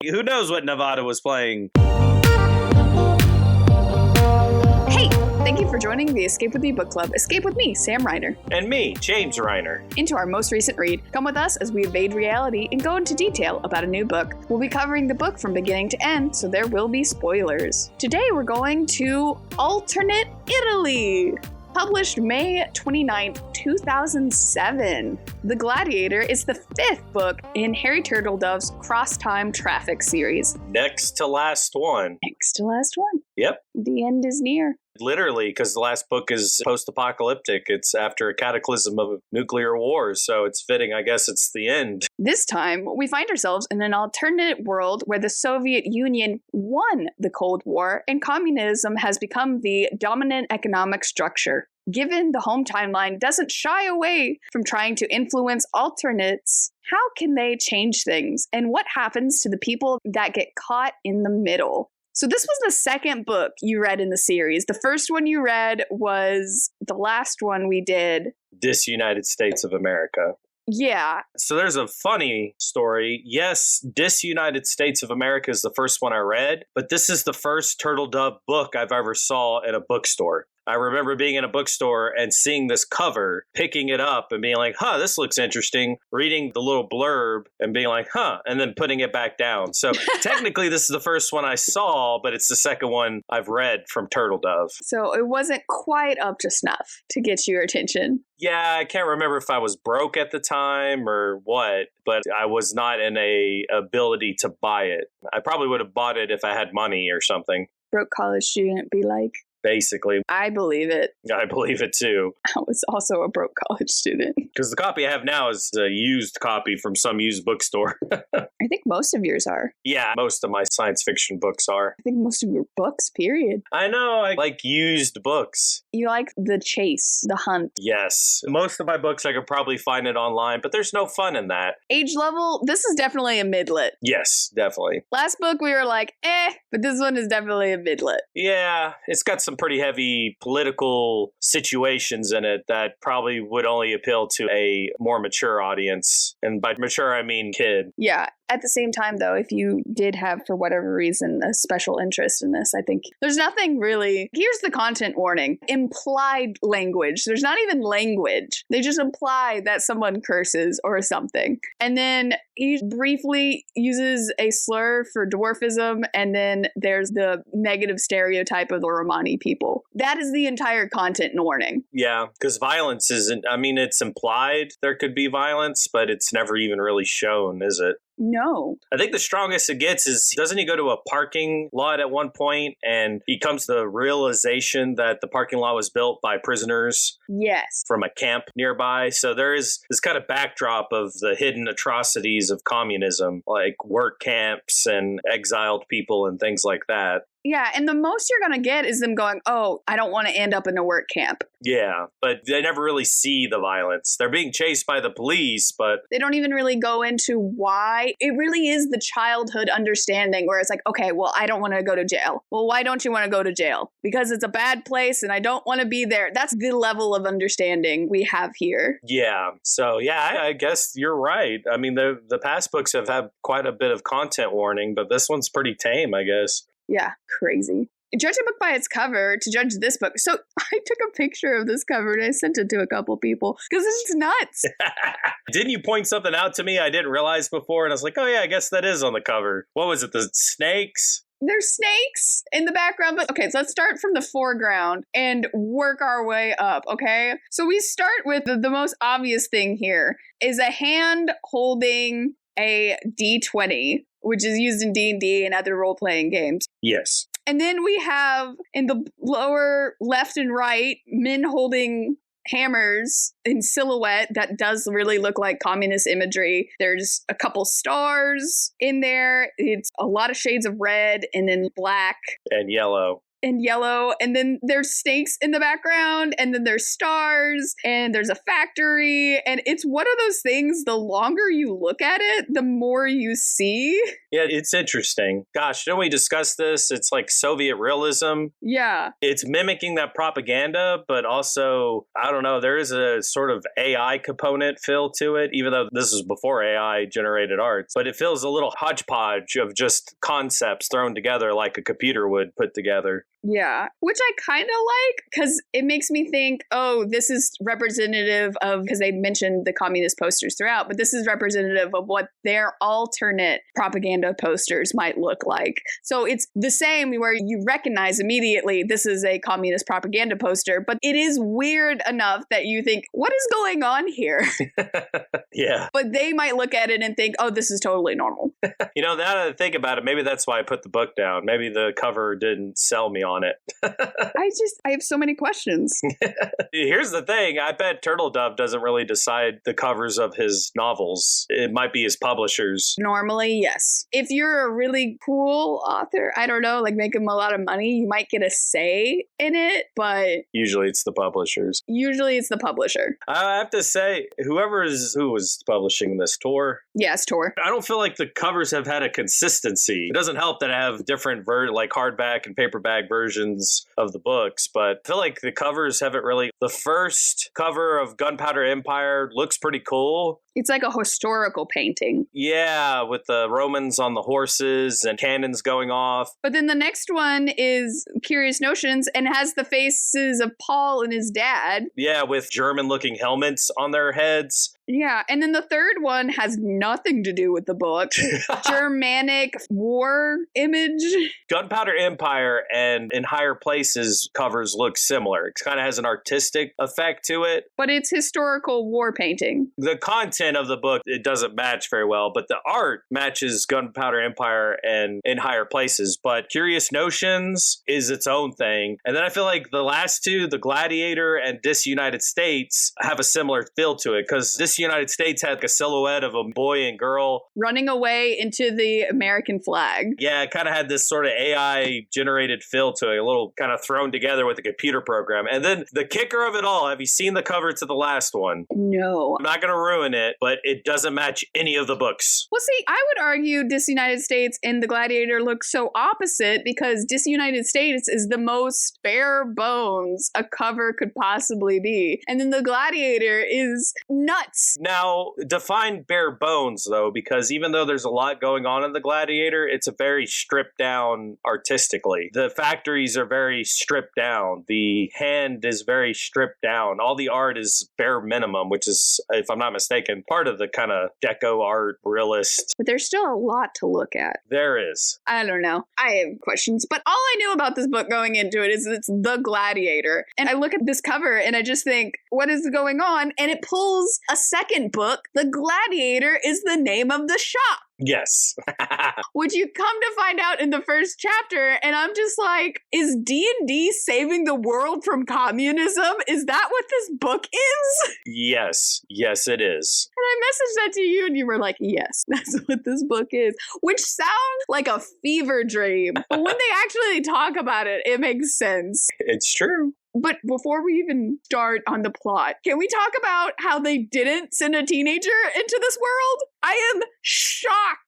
Who knows what Nevada was playing? Hey, thank you for joining the Escape with Me book club. Escape with me, Sam Reiner. And me, James Reiner. Into our most recent read. Come with us as we evade reality and go into detail about a new book. We'll be covering the book from beginning to end, so there will be spoilers. Today we're going to Alternate Italy. Published May 29th, 2007. The Gladiator is the 5th book in Harry Turtledove's Cross-Time Traffic series. Next to last one. Next to last one. Yep. The end is near. Literally, because the last book is post-apocalyptic. It's after a cataclysm of nuclear wars, so it's fitting. I guess it's the end. This time, we find ourselves in an alternate world where the Soviet Union won the Cold War and communism has become the dominant economic structure. Given the home timeline doesn't shy away from trying to influence alternates, how can they change things? And what happens to the people that get caught in the middle? So this was the second book you read in the series. The first one you read was the last one we did. Disunited States of America. Yeah. So there's a funny story. Yes, Disunited States of America is the first one I read, but this is the first Turtledove book I've ever saw in a bookstore. I remember being in a bookstore and seeing this cover, picking it up and being like, this looks interesting, reading the little blurb and being like, and then putting it back down. So technically this is the first one I saw, but it's the second one I've read from Turtledove. So it wasn't quite up to snuff to get your attention. Yeah, I can't remember if I was broke at the time or what, but I was not in a ability to buy it. I probably would have bought it if I had money or something. Broke college student be like. Basically. I believe it. I believe it too. I was also a broke college student. Because the copy I have now is a used copy from some used bookstore. I think most of yours are. Yeah, most of my science fiction books are. I think most of your books, period. I know, I like used books. You like the chase, the hunt. Yes. Most of my books I could probably find it online, but there's no fun in that. Age level, this is definitely a midlet. Yes, definitely. Last book we were like, but this one is definitely a midlet. Yeah, it's got some pretty heavy political situations in it that probably would only appeal to a more mature audience. And by mature, I mean kid. Yeah. At the same time, though, if you did have, for whatever reason, a special interest in this, I think there's nothing really. Here's the content warning. Implied language. There's not even language. They just imply that someone curses or something. And then he briefly uses a slur for dwarfism, and then there's the negative stereotype of the Romani people. That is the entire content warning. Yeah, because violence isn't, it's implied there could be violence, but it's never even really shown, is it? No. I think the strongest it gets is, doesn't he go to a parking lot at one point and he comes to the realization that the parking lot was built by prisoners? Yes. From a camp nearby. So there is this kind of backdrop of the hidden atrocities of communism, like work camps and exiled people and things like that. Yeah, and the most you're going to get is them going, I don't want to end up in a work camp. Yeah, but they never really see the violence. They're being chased by the police, but they don't even really go into why. It really is the childhood understanding where it's like, okay, well, I don't want to go to jail. Well, why don't you want to go to jail? Because it's a bad place and I don't want to be there. That's the level of understanding we have here. Yeah, so yeah, I guess you're right. The past books have had quite a bit of content warning, but this one's pretty tame, I guess. Yeah, crazy. Judge a book by its cover to judge this book. So I took a picture of this cover and I sent it to a couple people because it's nuts. Didn't you point something out to me I didn't realize before? And I was like, oh yeah, I guess that is on the cover. What was it? The snakes? There's snakes in the background. But okay, so let's start from the foreground and work our way up, okay? So we start with the most obvious thing here is a hand holding a D20, which is used in D&D and other role-playing games. Yes. And then we have, in the lower left and right, men holding hammers in silhouette that does really look like communist imagery. There's a couple stars in there. It's a lot of shades of red and then black. And yellow. and yellow, and then there's snakes in the background, and then there's stars, and there's a factory, and it's one of those things, the longer you look at it, the more you see. Yeah, it's interesting. Gosh, didn't we discuss this? It's like Soviet realism. Yeah. It's mimicking that propaganda, but also, I don't know, there is a sort of AI component feel to it, even though this is before AI generated art. But it feels a little hodgepodge of just concepts thrown together like a computer would put together. Yeah, which I kind of like because it makes me think, oh, this is representative of, because they mentioned the communist posters throughout, but this is representative of what their alternate propaganda posters might look like. So it's the same where you recognize immediately this is a communist propaganda poster, but it is weird enough that you think, what is going on here? Yeah. But they might look at it and think, oh, this is totally normal. You know, now that I think about it, maybe that's why I put the book down. Maybe the cover didn't sell me on it. I have so many questions. Here's the thing. I bet Turtledove doesn't really decide the covers of his novels. It might be his publishers. Normally, yes. If you're a really cool author, I don't know, like making a lot of money, you might get a say in it, but usually it's the publishers. Usually it's the publisher. I have to say, who was publishing this, Tor? Yes, Tor. I don't feel like the covers have had a consistency. It doesn't help that I have different like hardback and paperback versions of the books, but I feel like the covers haven't really. The first cover of Gunpowder Empire looks pretty cool. It's like a historical painting. Yeah, with the Romans on the horses and cannons going off. But then the next one is Curious Notions and has the faces of Paul and his dad. Yeah, with German-looking helmets on their heads. Yeah, and then the third one has nothing to do with the book. Germanic war image. Gunpowder Empire and In Higher Places covers look similar. It kind of has an artistic effect to it. But it's historical war painting. The content of the book, it doesn't match very well, but the art matches Gunpowder Empire and In Higher Places. But Curious Notions is its own thing. And then I feel like the last two, the Gladiator and Disunited States, have a similar feel to it, because Disunited States had a silhouette of a boy and girl running away into the American flag. Yeah, it kind of had this sort of AI generated feel to it, a little kind of thrown together with a computer program. And then the kicker of it all, have you seen the cover to the last one? No. I'm not going to ruin it, but it doesn't match any of the books. Well, see, I would argue Disunited States and the Gladiator look so opposite because Disunited States is the most bare bones a cover could possibly be. And then the Gladiator is nuts. Now, define bare bones, though, because even though there's a lot going on in the Gladiator, it's a very stripped down artistically. The factories are very stripped down. The hand is very stripped down. All the art is bare minimum, which is, if I'm not mistaken, part of the kind of deco art realist. But there's still a lot to look at. There is. I don't know. I have questions, but all I knew about this book going into it is it's The Gladiator. And I look at this cover and I just think, what is going on? And it pulls a second book. The Gladiator is the name of the shop. Yes. Which you come to find out in the first chapter, and I'm just like, is D&D saving the world from communism? Is that what this book is? Yes. Yes, it is. And I messaged that to you, and you were like, yes, that's what this book is. Which sounds like a fever dream. But when they actually talk about it, it makes sense. It's true. But before we even start on the plot, can we talk about how they didn't send a teenager into this world? I am shocked.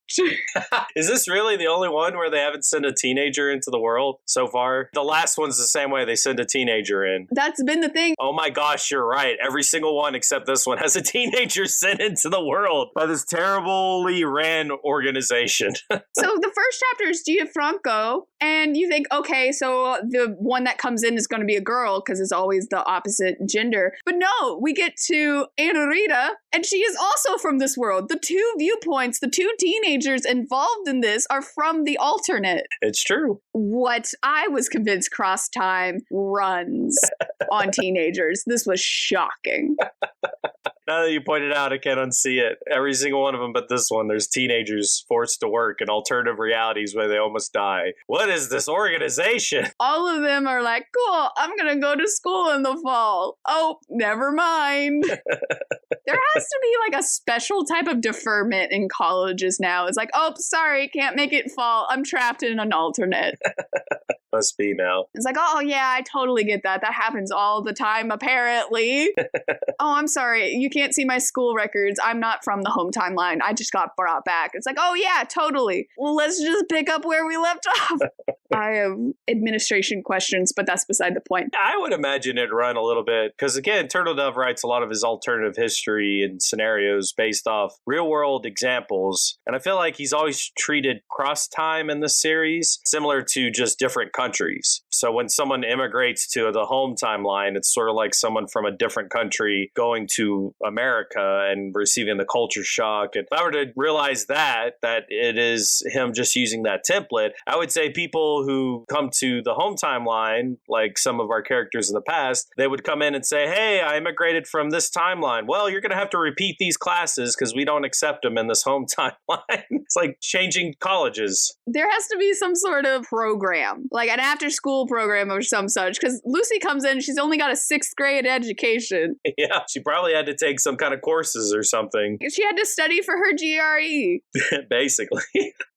Is this really the only one where they haven't sent a teenager into the world so far? The last one's the same way, they send a teenager in. That's been the thing. Oh my gosh, you're right. Every single one except this one has a teenager sent into the world by this terribly ran organization. So the first chapter is Gianfranco, and you think, okay, so the one that comes in is going to be a girl because it's always the opposite gender. But no, we get to Anna Rita, and she is also from this world. The two viewpoints, the two teenagers involved in this are from the alternate. It's true. What I was convinced Cross Time runs on teenagers. This was shocking. Now that you pointed out, I can't unsee it. Every single one of them but this one, there's teenagers forced to work in alternative realities where they almost die. What is this organization? All of them are like, cool, I'm going to go to school in the fall. Oh, never mind. There has to be like a special type of deferment in colleges now. It's like, oh, sorry, can't make it fall. I'm trapped in an alternate. Must be now. It's like, oh, yeah, I totally get that. That happens all the time, apparently. Oh, I'm sorry. You can't see my school records. I'm not from the home timeline. I just got brought back. It's like, oh, yeah, totally. Well, let's just pick up where we left off. I have administration questions, but that's beside the point. I would imagine it run a little bit because, again, Turtledove writes a lot of his alternative history and scenarios based off real-world examples. And I feel like he's always treated cross-time in this series similar to just different countries. So when someone immigrates to the home timeline, it's sort of like someone from a different country going to America and receiving the culture shock. And if I were to realize that it is him just using that template, I would say people who come to the home timeline, like some of our characters in the past, they would come in and say, hey, I immigrated from this timeline. Well, you're going to have to repeat these classes because we don't accept them in this home timeline. It's like changing colleges. There has to be some sort of program, like an after-school program or some such, because Lucy comes in, she's only got a 6th grade education. Yeah, she probably had to take some kind of courses or something. She had to study for her GRE. Basically.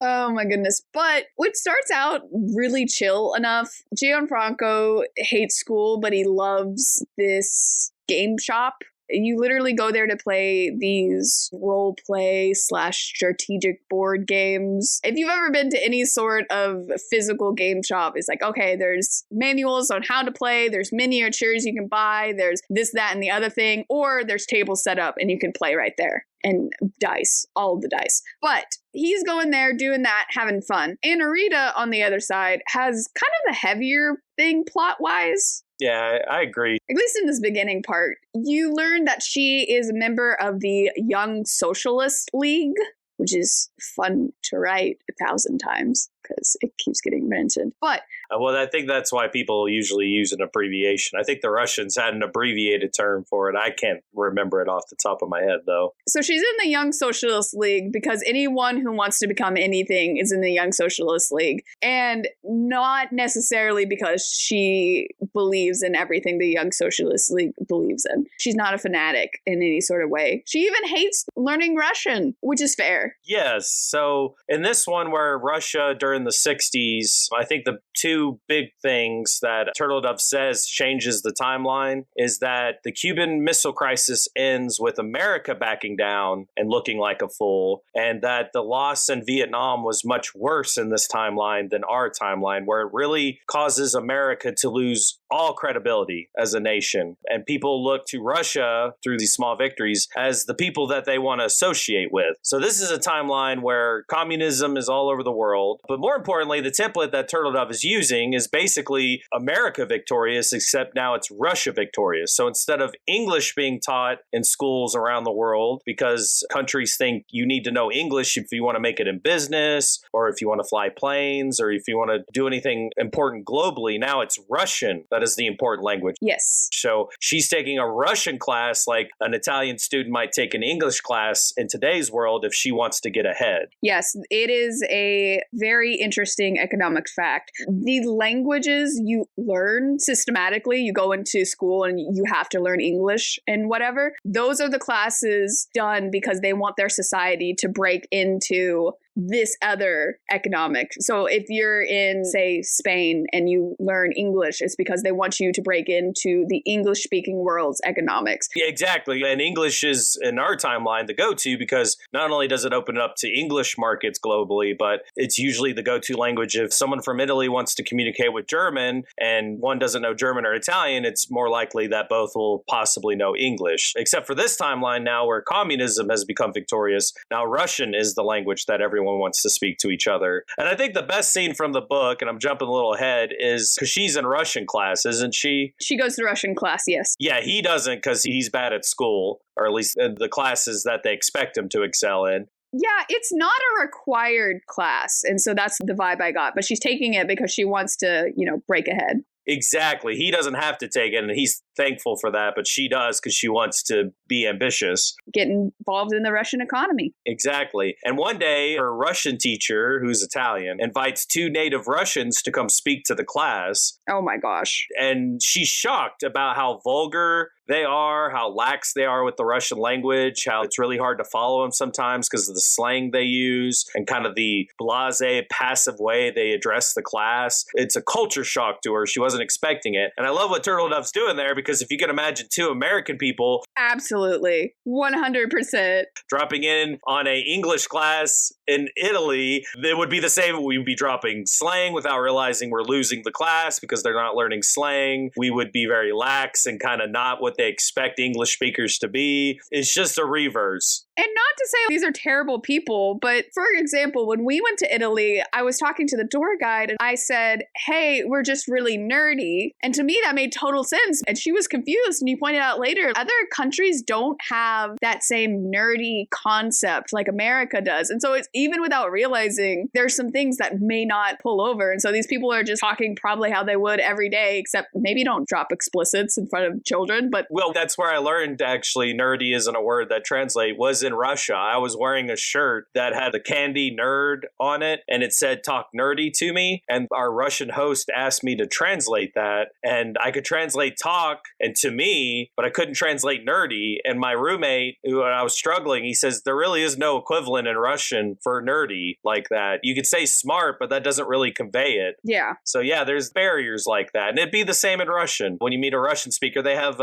Oh my goodness. But it starts out really chill enough. Gianfranco hates school, but he loves this game shop. You literally go there to play these role play / strategic board games. If you've ever been to any sort of physical game shop, it's like, okay, there's manuals on how to play, there's miniatures you can buy, there's this, that, and the other thing, or there's tables set up and you can play right there. And dice, all of the dice. But he's going there, doing that, having fun. Anarita, on the other side, has kind of a heavier thing plot-wise. Yeah, I agree. At least in this beginning part. You learn that she is a member of the Young Socialist League, which is fun to write 1,000 times because it keeps getting mentioned. But well, I think that's why people usually use an abbreviation. I think the Russians had an abbreviated term for it. I can't remember it off the top of my head, though. So she's in the Young Socialist League because anyone who wants to become anything is in the Young Socialist League. And not necessarily because she believes in everything the Young Socialist League believes in. She's not a fanatic in any sort of way. She even hates learning Russian, which is fair. Yes. So in this one where Russia during the 60s, I think the two big things that Turtledove says changes the timeline is that the Cuban Missile Crisis ends with America backing down and looking like a fool, and that the loss in Vietnam was much worse in this timeline than our timeline, where it really causes America to lose all credibility as a nation. And people look to Russia through these small victories as the people that they want to associate with. So this is a timeline where communism is all over the world. But more importantly, the template that Turtledove is using is basically America victorious, except now it's Russia victorious. So instead of English being taught in schools around the world, because countries think you need to know English if you want to make it in business, or if you want to fly planes, or if you want to do anything important globally, now it's Russian that is the important language. Yes. So she's taking a Russian class like an Italian student might take an English class in today's world if she wants to get ahead. Yes, it is a very interesting economic fact. The languages you learn systematically, you go into school and you have to learn English and whatever, those are the classes done because they want their society to break into this other economic. So if you're in, say, Spain and you learn English, it's because they want you to break into the English-speaking world's economics. Yeah, exactly. And English is, in our timeline, the go-to because not only does it open up to English markets globally, but it's usually the go-to language. If someone from Italy wants to communicate with German and one doesn't know German or Italian, it's more likely that both will possibly know English. Except for this timeline now where communism has become victorious, now Russian is the language that everyone wants to speak to each other. And I think the best scene from the book, and I'm jumping a little ahead, is because she's in Russian class, isn't she? She goes to Russian class, yes. Yeah, he doesn't because he's bad at school, or at least in the classes that they expect him to excel in. Yeah, it's not a required class. And so that's the vibe I got. But she's taking it because she wants to, break ahead. Exactly. He doesn't have to take it, and he's thankful for that, but she does because she wants to be ambitious. Get involved in the Russian economy. Exactly. And one day, her Russian teacher, who's Italian, invites 2 native Russians to come speak to the class. Oh my gosh. And she's shocked about how vulgar they are, how lax they are with the Russian language, how it's really hard to follow them sometimes because of the slang they use and kind of the blasé, passive way they address the class. It's a culture shock to her. She wasn't expecting it. And I love what Turtledove's doing there, because if you can imagine two American people Absolutely. 100%. dropping in on a English class in Italy, it would be the same. We'd be dropping slang without realizing we're losing the class because they're not learning slang. We would be very lax and kind of not what they expect English speakers to be. It's just a reverse. And not to say these are terrible people, but for example, when we went to Italy, I was talking to the tour guide and I said, hey, we're just really nerdy. And to me, that made total sense. And she was confused. And you pointed out later, other countries don't have that same nerdy concept like America does. And so it's even without realizing, there's some things that may not pull over. And so these people are just talking probably how they would every day, except maybe don't drop explicits in front of children. But well, that's where I learned actually nerdy isn't a word that translates. Was in Russia. I was wearing a shirt that had the candy nerd on it, and it said talk nerdy to me. And our Russian host asked me to translate that, and I could translate talk and to me, but I couldn't translate nerdy. And my roommate, who I was struggling, he says there really is no equivalent in Russian for nerdy like that. You could say smart, but that doesn't really convey it. yeah. So yeah, there's barriers like that. And it'd be the same in Russian. When you meet a Russian speaker, they have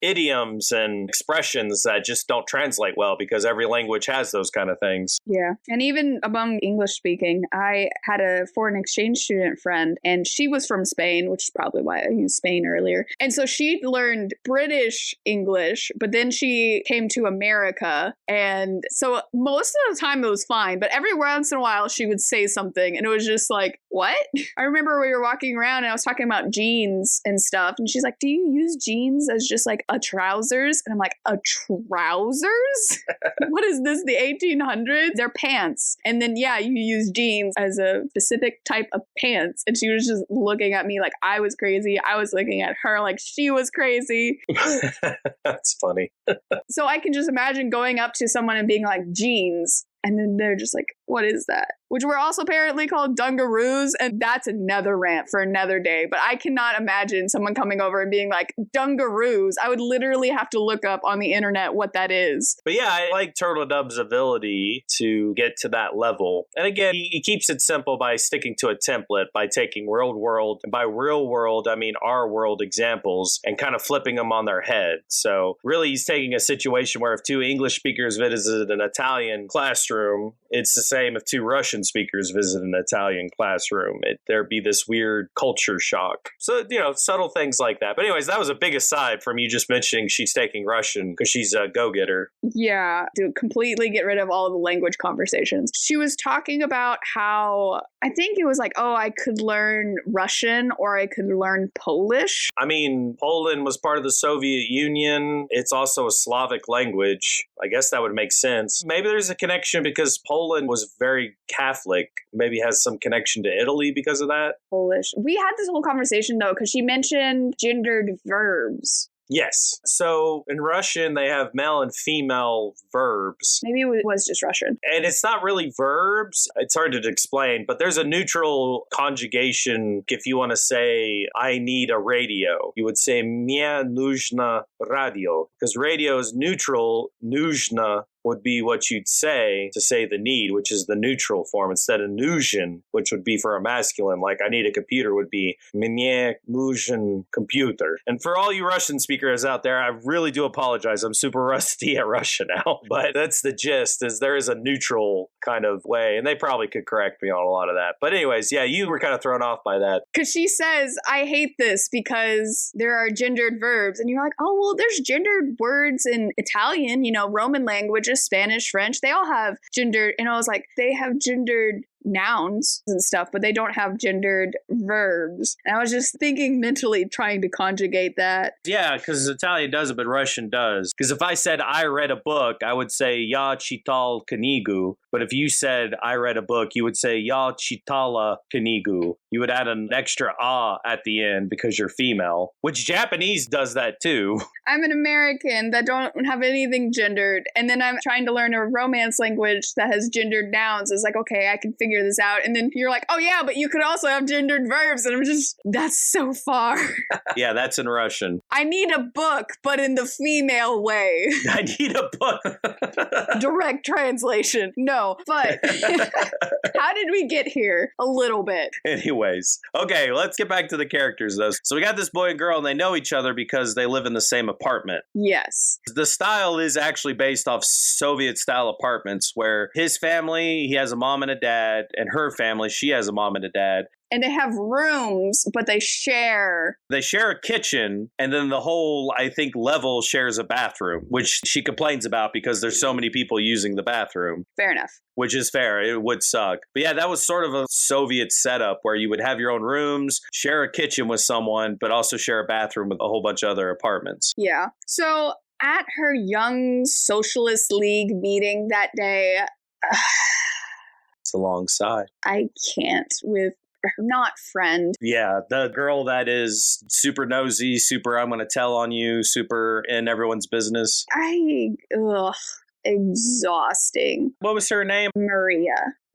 idioms and expressions that just don't translate well because every language has those kind of things. Yeah. And even among English speaking, I had a foreign exchange student friend, and she was from Spain, which is probably why I used Spain earlier. And so she learned British English, but then she came to America. And so most of the time it was fine, but every once in a while she would say something and it was just like, what? I remember we were walking around and I was talking about jeans and stuff. And she's like, do you use jeans as just like a trousers? And I'm like, a trousers? What is this, the 1800s? They're pants. And then, yeah, you use jeans as a specific type of pants. And she was just looking at me like I was crazy. I was looking at her like she was crazy. That's funny. So I can just imagine going up to someone and being like, jeans. And then they're just like, what is that? Which were also apparently called dungaroos. And that's another rant for another day. But I cannot imagine someone coming over and being like, dungaroos. I would literally have to look up on the internet what that is. But yeah, I like Turtledove's ability to get to that level. And again, he keeps it simple by sticking to a template, by taking real world, and by real world, I mean our world examples, and kind of flipping them on their head. So really, he's taking a situation where if two English speakers visited an Italian classroom, it's the same if two Russian speakers visit an Italian classroom. There'd be this weird culture shock. So, subtle things like that. But anyways, that was a big aside from you just mentioning she's taking Russian because she's a go-getter. Yeah, to completely get rid of all the language conversations. She was talking about how, I think it was like, oh, I could learn Russian or I could learn Polish. I mean, Poland was part of the Soviet Union. It's also a Slavic language. I guess that would make sense. Maybe there's a connection because Poland was very Catholic. Maybe has some connection to Italy because of that. Polish. We had this whole conversation though, because she mentioned gendered verbs. Yes. So in Russian, they have male and female verbs. Maybe it was just Russian. And it's not really verbs. It's hard to explain, but there's a neutral conjugation. If you want to say, I need a radio, you would say, мне нужно radio. Because radio is neutral. Нужно would be what you'd say to say the need, which is the neutral form, instead of нужен, which would be for a masculine, like I need a computer would be мне нужен computer. And for all you Russian speakers out there, I really do apologize. I'm super rusty at Russian now, but that's the gist, is there is a neutral kind of way, and they probably could correct me on a lot of that. But anyways, yeah, you were kind of thrown off by that. Because she says, I hate this because there are gendered verbs. And you're like, oh, well, there's gendered words in Italian, Roman languages, Spanish, French, they all have gendered, and I was like, they have gendered nouns and stuff, but they don't have gendered verbs. And I was just thinking mentally, trying to conjugate that. Yeah, because Italian does it, but Russian does. Because if I said I read a book, I would say я читал книгу. But if you said I read a book, you would say я читала книгу. You would add an extra at the end because you're female, which Japanese does that too. I'm an American that don't have anything gendered. And then I'm trying to learn a Romance language that has gendered nouns. It's like, okay, I can figure this out. And then you're like, oh yeah, but you could also have gendered verbs. And I'm just, that's so far. Yeah, that's in Russian. I need a book, but in the female way. I need a book. Direct translation. No, but how did we get here? A little bit. Anyways, okay, let's get back to the characters, though. So we got this boy and girl, and they know each other because they live in the same apartment. Yes. The style is actually based off Soviet-style apartments, where his family, he has a mom and a dad, and her family, she has a mom and a dad. And they have rooms, but they share. They share a kitchen, and then the whole, I think, level shares a bathroom, which she complains about because there's so many people using the bathroom. Fair enough. Which is fair. It would suck. But yeah, that was sort of a Soviet setup where you would have your own rooms, share a kitchen with someone, but also share a bathroom with a whole bunch of other apartments. Yeah. So at her Young Socialist League meeting that day, it's a long sigh. I can't with not friend. Yeah, the girl that is super nosy, super I'm going to tell on you, super in everyone's business. Exhausting. What was her name?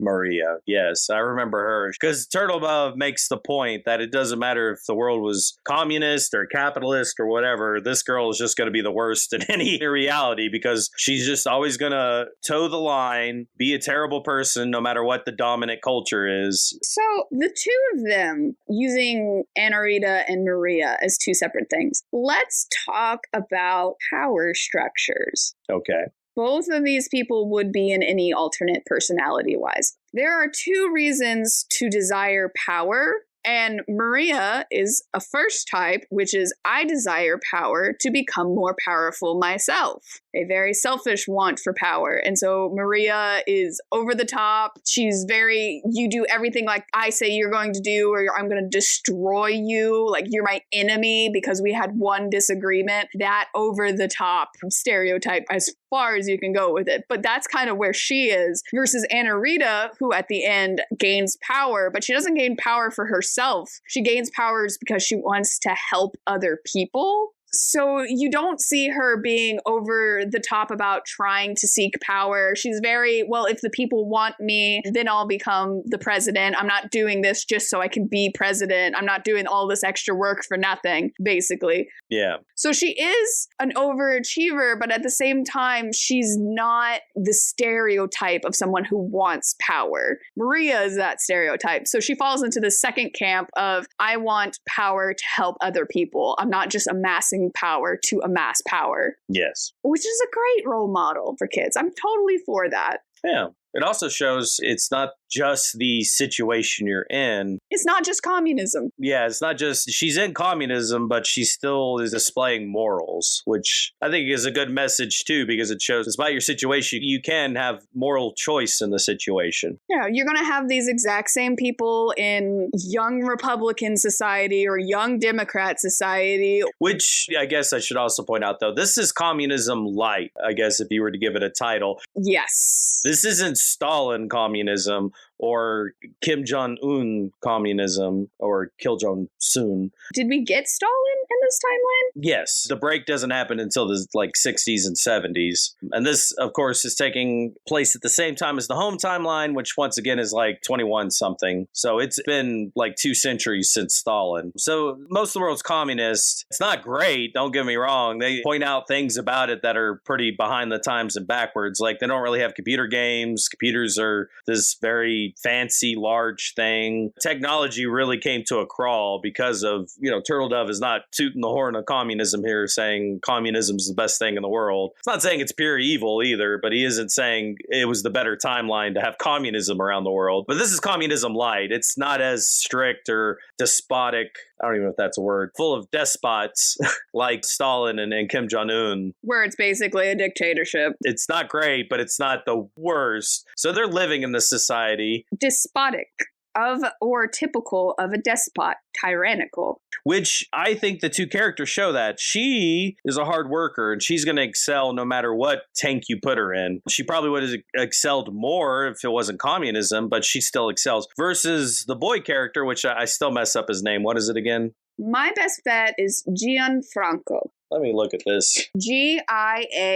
Maria, yes, I remember her. Because Turtledove makes the point that it doesn't matter if the world was communist or capitalist or whatever, this girl is just going to be the worst in any reality because she's just always going to toe the line, be a terrible person no matter what the dominant culture is. So the two of them, using Anarita and Maria as two separate things, let's talk about power structures. Okay. Both of these people would be in any alternate personality-wise. There are two reasons to desire power, and Maria is a first type, which is I desire power to become more powerful myself. A very selfish want for power. And so Maria is over the top. She's very, you do everything like I say you're going to do, or I'm going to destroy you. Like you're my enemy because we had one disagreement. That over the top stereotype as far as you can go with it. But that's kind of where she is versus Anarita, who at the end gains power, but she doesn't gain power for herself. She gains powers because she wants to help other people. So you don't see her being over the top about trying to seek power. She's very, well, if the people want me, then I'll become the president. I'm not doing this just so I can be president. I'm not doing all this extra work for nothing, basically. Yeah. So she is an overachiever, but at the same time, she's not the stereotype of someone who wants power. Maria is that stereotype. So she falls into the second camp of, I want power to help other people. I'm not just amassing power to amass power. Yes. Which is a great role model for kids. I'm totally for that. Yeah. It also shows it's not just the situation you're in. It's not just communism. Yeah, it's not just, she's in communism, but she still is displaying morals, which I think is a good message too, because it shows despite your situation, you can have moral choice in the situation. Yeah, you're going to have these exact same people in young Republican society or young Democrat society. Which I guess I should also point out, though, this is communism light, I guess, if you were to give it a title. Yes. This isn't Stalin communism or Kim Jong-un communism or Kim Jong-sun. Did we get Stalin in this timeline? Yes. The break doesn't happen until the 60s and 70s. And this, of course, is taking place at the same time as the home timeline, which once again is 21 something. So it's been 2 centuries since Stalin. So most of the world's communist. It's not great, don't get me wrong. They point out things about it that are pretty behind the times and backwards. Like they don't really have computer games. Computers are this very fancy, large thing. Technology really came to a crawl because of, Turtledove is not tooting the horn of communism here, saying communism is the best thing in the world. It's not saying it's pure evil either, but he isn't saying it was the better timeline to have communism around the world. But this is communism light. It's not as strict or despotic. I don't even know if that's a word. Full of despots like Stalin and Kim Jong-un. Where it's basically a dictatorship. It's not great, but it's not the worst. So they're living in this society. Despotic. Or typical of a despot, tyrannical. Which I think the two characters show that. She is a hard worker and she's going to excel no matter what tank you put her in. She probably would have excelled more if it wasn't communism, but she still excels. Versus the boy character, which I still mess up his name. What is it again? My best bet is Gianfranco. Let me look at this. Gianfranco.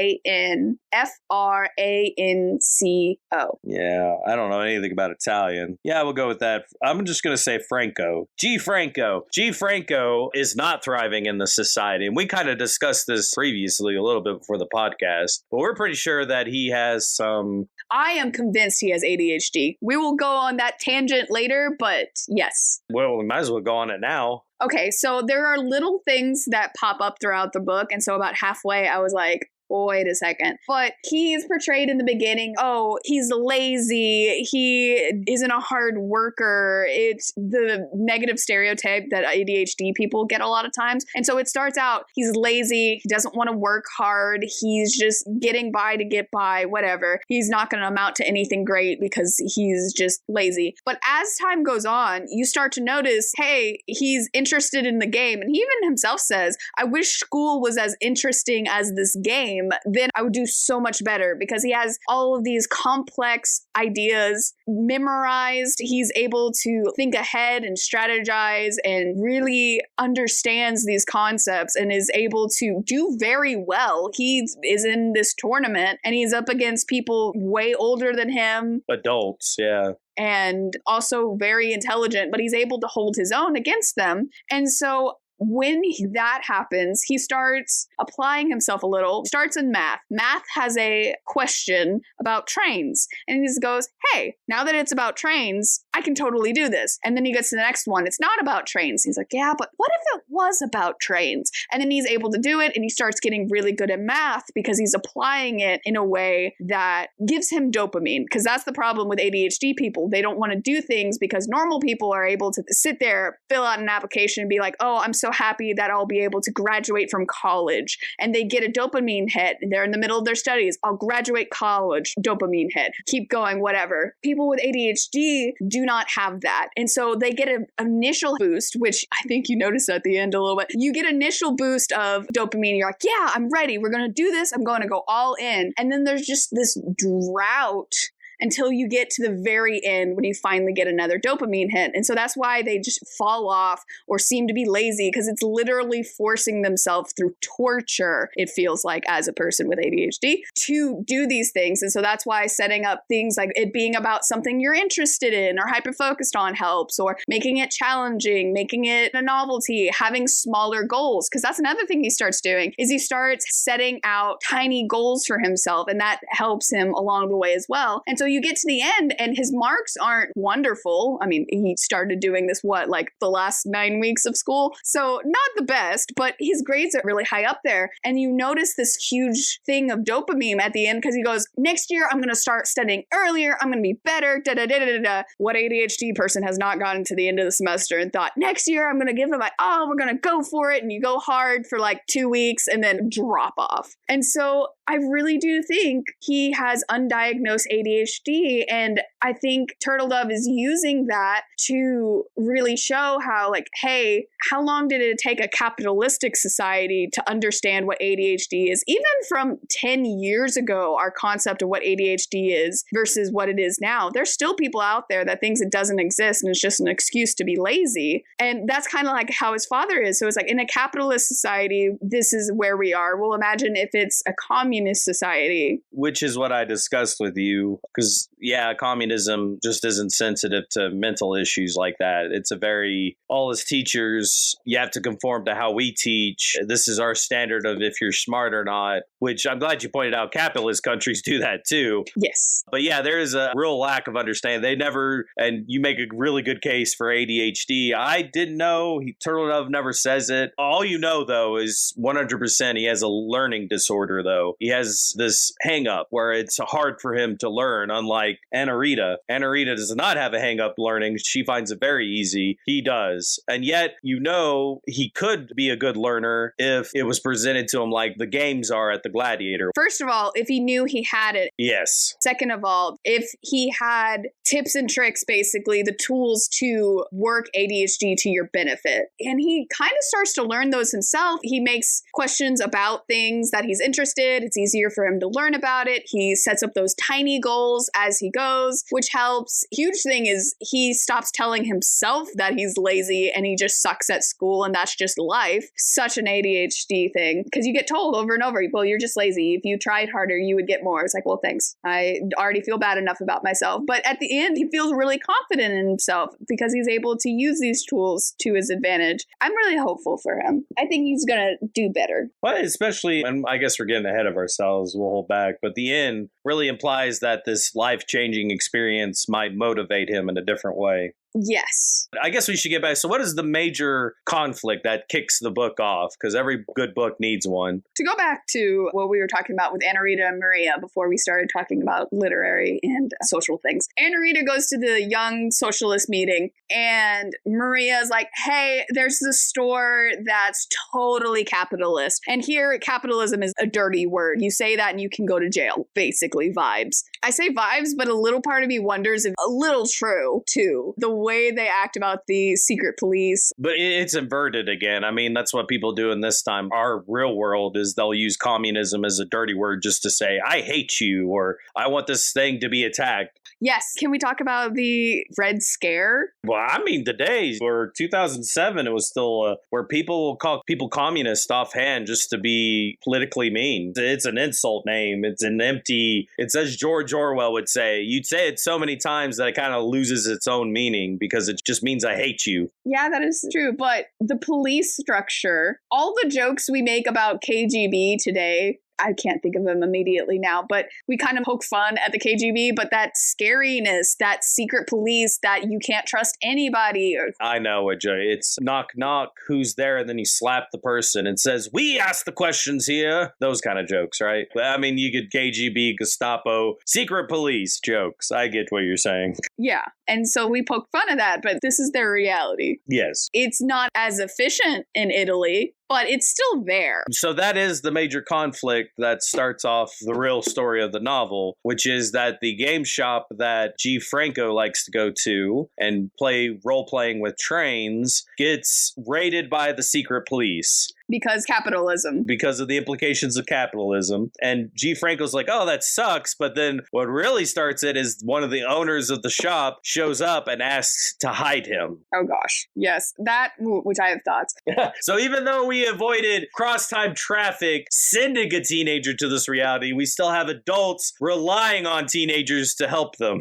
Yeah, I don't know anything about Italian. Yeah, we'll go with that. I'm just going to say Franco. G. Franco. G. Franco is not thriving in the society. And we kind of discussed this previously a little bit before the podcast, but we're pretty sure that he has some... I am convinced he has ADHD. We will go on that tangent later, but yes. Well, we might as well go on it now. Okay, so there are little things that pop up throughout the book, and so about halfway I was like, wait a second. But he is portrayed in the beginning, oh, he's lazy, he isn't a hard worker. It's the negative stereotype that ADHD people get a lot of times. And so it starts out, he's lazy, he doesn't want to work hard, he's just getting by to get by, whatever. He's not going to amount to anything great because he's just lazy. But as time goes on, you start to notice, hey, he's interested in the game. And he even himself says, I wish school was as interesting as this game. Then I would do so much better, because he has all of these complex ideas memorized. He's able to think ahead and strategize and really understands these concepts and is able to do very well. He is in this tournament and he's up against people way older than him. Adults, yeah. And also very intelligent, but he's able to hold his own against them. And so when that happens, he starts applying himself a little, starts in math. Math has a question about trains. And he just goes, hey, now that it's about trains, I can totally do this. And then he gets to the next one. It's not about trains. He's like, yeah, but what if it was about trains? And then he's able to do it, and he starts getting really good at math because he's applying it in a way that gives him dopamine. Because that's the problem with ADHD people. They don't want to do things because normal people are able to sit there, fill out an application and be like, oh, I'm so happy that I'll be able to graduate from college. And they get a dopamine hit. They're in the middle of their studies. I'll graduate college, dopamine hit. Keep going, whatever. People with ADHD do not have that. And so they get an initial boost, which I think you noticed at the end a little bit. You get initial boost of dopamine. You're like, yeah, I'm ready. We're going to do this. I'm going to go all in. And then there's just this drought until you get to the very end when you finally get another dopamine hit. And so that's why they just fall off or seem to be lazy, because it's literally forcing themselves through torture, it feels like, as a person with ADHD, to do these things. And so that's why setting up things like it being about something you're interested in or hyper-focused on helps, or making it challenging, making it a novelty, having smaller goals. Because that's another thing he starts doing, is he starts setting out tiny goals for himself, and that helps him along the way as well. And so you get to the end and his marks aren't wonderful. I mean, he started doing this, like the last 9 weeks of school. So not the best, but his grades are really high up there. And you notice this huge thing of dopamine at the end, because he goes, next year, I'm going to start studying earlier. I'm going to be better. Da, da, da, da, da. What ADHD person has not gotten to the end of the semester and thought, next year, I'm going to give it my all. We're going to go for it. And you go hard for like 2 weeks and then drop off. And so I really do think he has undiagnosed ADHD, and I think Turtledove is using that to really show how, like, hey, how long did it take a capitalistic society to understand what ADHD is? Even from 10 years ago, our concept of what ADHD is versus what it is now, there's still people out there that thinks it doesn't exist and it's just an excuse to be lazy. And that's kind of like how his father is. So it's like, in a capitalist society, this is where we are. Well, imagine if it's a communist society. Which is what I discussed with you, because, yeah, communism just isn't sensitive to mental issues like that. It's a very, all as teachers, you have to conform to how we teach. This is our standard of if you're smart or not, which I'm glad you pointed out capitalist countries do that too. Yes. But yeah, there is a real lack of understanding. They never, and you make a really good case for ADHD. I didn't know, Turtledove never says it. All you know, though, is 100% he has a learning disorder, though. He has this hang up where it's hard for him to learn, unlike Anarita. Anarita does not have a hang up learning. She finds it very easy. He does. And yet, you know, he could be a good learner if it was presented to him like the games are at the Gladiator. First of all, if he knew he had it. Yes. Second of all, if he had tips and tricks, basically the tools to work ADHD to your benefit. And he kind of starts to learn those himself. He makes questions about things that he's interested. It's easier for him to learn about it. He sets up those tiny goals. tools as he goes, which helps. Huge thing is he stops telling himself that he's lazy and he just sucks at school and that's just life. Such an ADHD thing, because you get told over and over, well, you're just lazy. If you tried harder, you would get more. It's like, well, thanks. I already feel bad enough about myself. But at the end, he feels really confident in himself because he's able to use these tools to his advantage. I'm really hopeful for him. I think he's going to do better. Well, especially, and I guess we're getting ahead of ourselves, we'll hold back, but the end really implies that this life-changing experience might motivate him in a different way. Yes. I guess we should get back. So what is the major conflict that kicks the book off? Because every good book needs one. To go back to what we were talking about with Anna Rita and Maria before we started talking about literary and social things. Anna Rita goes to the young socialist meeting and Maria's like, hey, there's this store that's totally capitalist. And here, capitalism is a dirty word. You say that and you can go to jail. Basically, vibes. I say vibes, but a little part of me wonders if a little true, too. The way they act about the secret police. But it's inverted again. I mean, that's what people do in this time. Our real world is they'll use communism as a dirty word just to say, I hate you, or I want this thing to be attacked. Yes. Can we talk about the Red Scare? Well, I mean, the days where 2007, it was still where people will call people communists offhand just to be politically mean. It's an insult name. It's an empty, it's as George Orwell would say. You'd say it so many times that it kind of loses its own meaning because it just means I hate you. Yeah, that is true. But the police structure, all the jokes we make about KGB today, I can't think of them immediately now, but we kind of poke fun at the KGB, but that scariness, that secret police, that you can't trust anybody. I know it, Jay. It's knock, knock, who's there? And then you slap the person and says, we ask the questions here. Those kind of jokes, right? I mean, you get KGB, Gestapo, secret police jokes. I get what you're saying. Yeah. And so we poke fun at that, but this is their reality. Yes. It's not as efficient in Italy, but it's still there. So that is the major conflict that starts off the real story of the novel, which is that the game shop that G. Franco likes to go to and play role-playing with trains gets raided by the secret police. Because capitalism. Because of the implications of capitalism. And G. Franco's like, oh, that sucks. But then what really starts it is one of the owners of the shop shows up and asks to hide him. Oh, gosh. Yes. That, which I have thoughts. So even though we avoided cross-time traffic sending a teenager to this reality, we still have adults relying on teenagers to help them.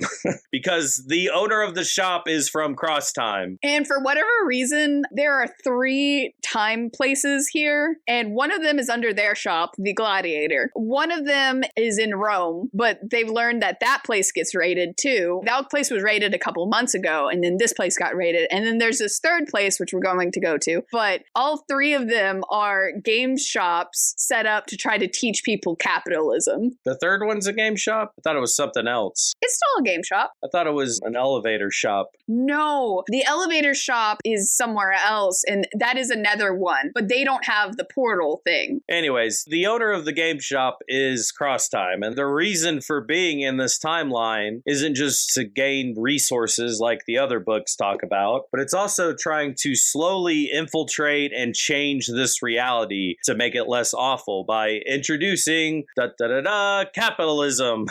Because the owner of the shop is from cross-time. And for whatever reason, there are 3 time places here, and one of them is under their shop, the Gladiator. One of them is in Rome, but they've learned that that place gets raided too. That place was raided a couple months ago, and then this place got raided. And then there's this third place, which we're going to go to. But all 3 of them are game shops set up to try to teach people capitalism. The third one's a game shop? I thought it was something else. It's still a game shop. I thought it was an elevator shop. No, the elevator shop is somewhere else, and that is another one, but they don't have the portal thing. Anyways, the owner of the game shop is Crosstime, and the reason for being in this timeline isn't just to gain resources like the other books talk about, but it's also trying to slowly infiltrate and change this reality to make it less awful by introducing capitalism.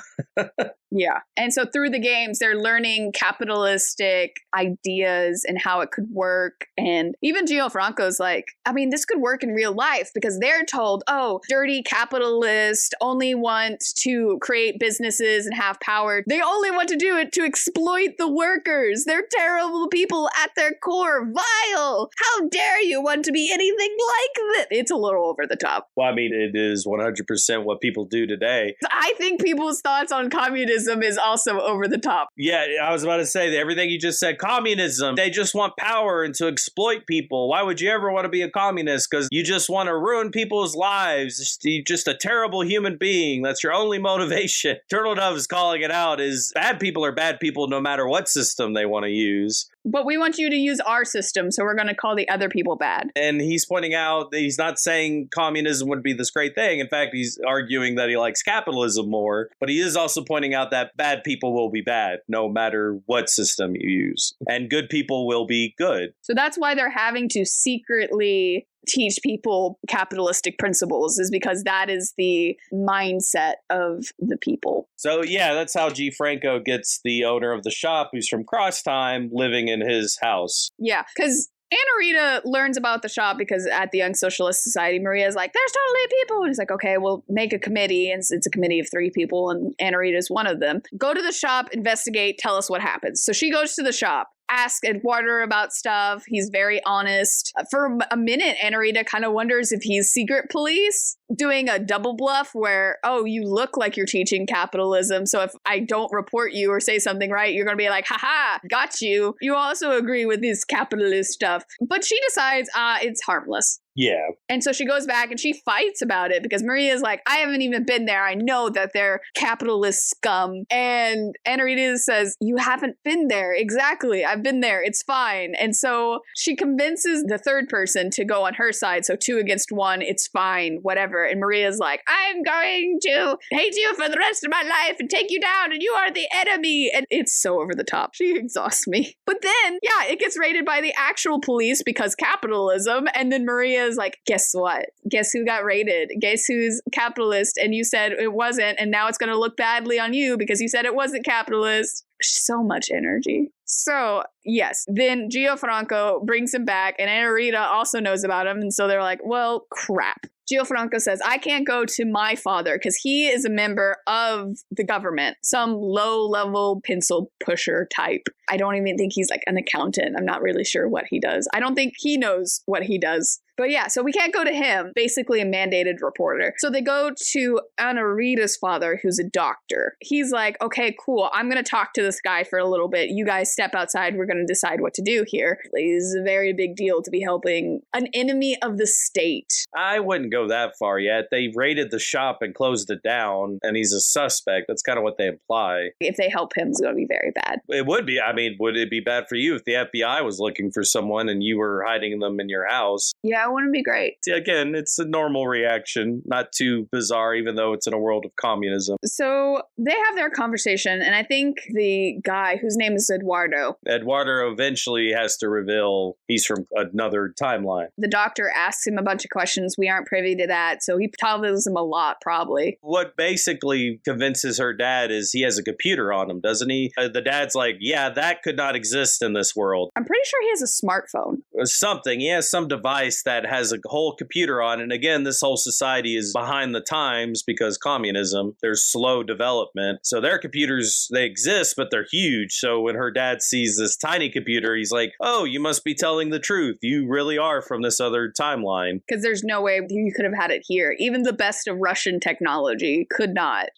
Yeah. And so through the games, they're learning capitalistic ideas and how it could work. And even Gio Franco's like, I mean, this could work in real life because they're told, oh, dirty capitalists only want to create businesses and have power. They only want to do it to exploit the workers. They're terrible people at their core. Vile. How dare you want to be anything like this? It's a little over the top. Well, I mean, it is 100% what people do today. I think people's thoughts on communism is also over the top. Yeah, I was about to say that everything you just said, communism, they just want power and to exploit people. Why would you ever want to be a communist? Because you just want to ruin people's lives. You're just a terrible human being. That's your only motivation. Turtledove is calling it out is bad people are bad people no matter what system they want to use. But we want you to use our system, so we're going to call the other people bad. And he's pointing out that he's not saying communism would be this great thing. In fact, he's arguing that he likes capitalism more. But he is also pointing out that bad people will be bad, no matter what system you use. And good people will be good. So that's why they're having to secretly teach people capitalistic principles, is because that is the mindset of the people. So yeah, that's how G. Franco gets the owner of the shop, who's from Crosstime, living in his house. Yeah, because Anna Rita learns about the shop because at the Young Socialist Society, Maria's like, there's totally people. And he's like, okay, we'll make a committee. And it's a committee of 3 people. And Anna Rita is one of them. Go to the shop, investigate, tell us what happens. So she goes to the shop. Ask Eduardo about stuff. He's very honest. For a minute, Anna Rita kind of wonders if he's secret police, doing a double bluff where, oh, you look like you're teaching capitalism. So if I don't report you or say something right, you're going to be like, haha, got you. You also agree with this capitalist stuff. But she decides, it's harmless. Yeah. And so she goes back and she fights about it because Maria's like, I haven't even been there. I know that they're capitalist scum. And Anna Rita says, you haven't been there. Exactly. I've been there. It's fine. And so she convinces the third person to go on her side. So 2 against 1. It's fine. Whatever. And Maria's like, I'm going to hate you for the rest of my life and take you down. And you are the enemy. And it's so over the top. She exhausts me. But then, yeah, it gets raided by the actual police because capitalism. And then Maria is like, guess what? Guess who got raided? Guess who's capitalist? And you said it wasn't, and now it's going to look badly on you because you said it wasn't capitalist. So much energy. So, yes, then Gio Franco brings him back, and Anna Rita also knows about him, and so they're like, well, crap. Gio Franco says, I can't go to my father because he is a member of the government, some low-level pencil pusher type. I don't even think he's like an accountant. I'm not really sure what he does. I don't think he knows what he does. But yeah, so we can't go to him, basically a mandated reporter. So they go to Anna Rita's father, who's a doctor. He's like, okay, cool. I'm going to talk to this guy for a little bit. You guys step outside. We're going to decide what to do here. It's a very big deal to be helping an enemy of the state. I wouldn't go that far yet. They raided the shop and closed it down, and he's a suspect. That's kind of what they imply. If they help him, it's going to be very bad. It would be. I mean, would it be bad for you if the FBI was looking for someone and you were hiding them in your house? Yeah, it wouldn't be great. Again, it's a normal reaction, not too bizarre, even though it's in a world of communism. So they have their conversation, and I think the guy whose name is Eduardo eventually has to reveal he's from another timeline. The doctor asks him a bunch of questions. We aren't privy to that, so he tells him a lot, probably. What basically convinces her dad is he has a computer on him, doesn't he? The dad's like, yeah, that could not exist in this world. I'm pretty sure he has a smartphone. Or something. He has some device that has a whole computer on. And again, this whole society is behind the times because communism, there's slow development. So their computers, they exist, but they're huge. So when her dad sees this tiny computer, he's like, oh, you must be telling the truth. You really are from this other timeline. Because there's no way you could have had it here. Even the best of Russian technology could not